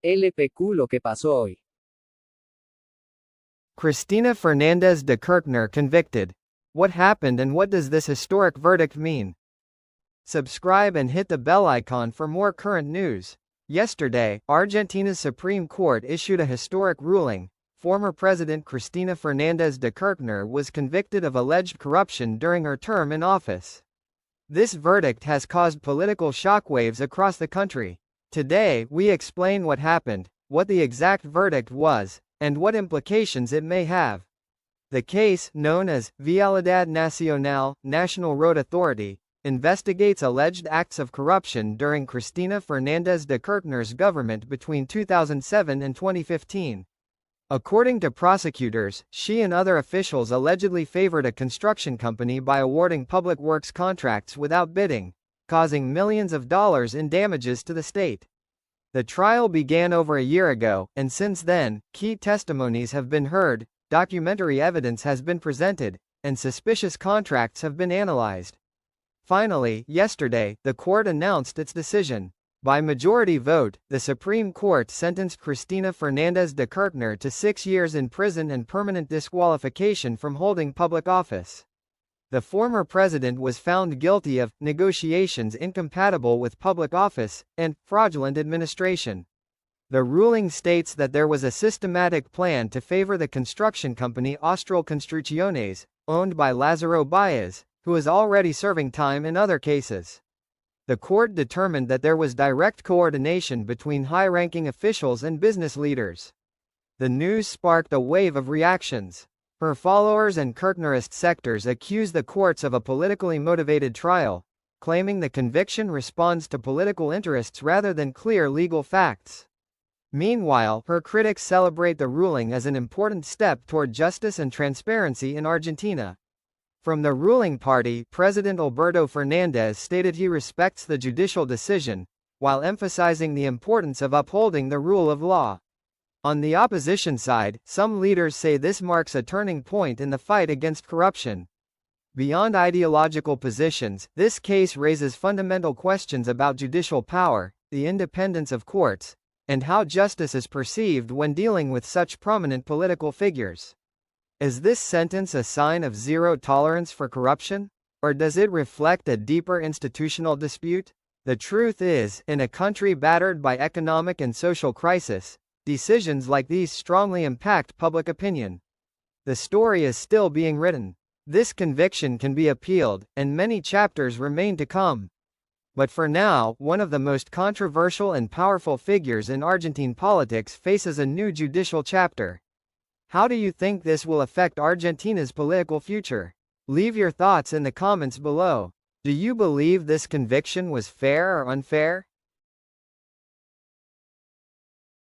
LPQ lo que pasó hoy. Cristina Fernández de Kirchner convicted. What happened and what does this historic verdict mean? Subscribe and hit the bell icon for more current news. Yesterday, Argentina's Supreme Court issued a historic ruling. Former President Cristina Fernández de Kirchner was convicted of alleged corruption during her term in office. This verdict has caused political shockwaves across the country. Today, we explain what happened, what the exact verdict was, and what implications it may have. The case, known as Vialidad Nacional, National Road Authority, investigates alleged acts of corruption during Cristina Fernández de Kirchner's government between 2007 and 2015. According to prosecutors, she and other officials allegedly favored a construction company by awarding public works contracts without bidding, causing millions of dollars in damages to the state. The trial began over a year ago, and since then, key testimonies have been heard, documentary evidence has been presented, and suspicious contracts have been analyzed. Finally, yesterday, the court announced its decision. By majority vote, the Supreme Court sentenced Cristina Fernández de Kirchner to 6 years in prison and permanent disqualification from holding public office. The former president was found guilty of negotiations incompatible with public office and fraudulent administration. The ruling states that there was a systematic plan to favor the construction company Austral Construcciones, owned by Lázaro Báez, who is already serving time in other cases. The court determined that there was direct coordination between high-ranking officials and business leaders. The news sparked a wave of reactions. Her followers and Kirchnerist sectors accused the courts of a politically motivated trial, claiming the conviction responds to political interests rather than clear legal facts. Meanwhile, her critics celebrate the ruling as an important step toward justice and transparency in Argentina. From the ruling party, President Alberto Fernández stated he respects the judicial decision, while emphasizing the importance of upholding the rule of law. On the opposition side, some leaders say this marks a turning point in the fight against corruption. Beyond ideological positions, this case raises fundamental questions about judicial power, the independence of courts, and how justice is perceived when dealing with such prominent political figures. Is this sentence a sign of zero tolerance for corruption? Or does it reflect a deeper institutional dispute? The truth is, in a country battered by economic and social crisis, decisions like these strongly impact public opinion. The story is still being written. This conviction can be appealed, and many chapters remain to come. But for now, one of the most controversial and powerful figures in Argentine politics faces a new judicial chapter. How do you think this will affect Argentina's political future? Leave your thoughts in the comments below. Do you believe this conviction was fair or unfair?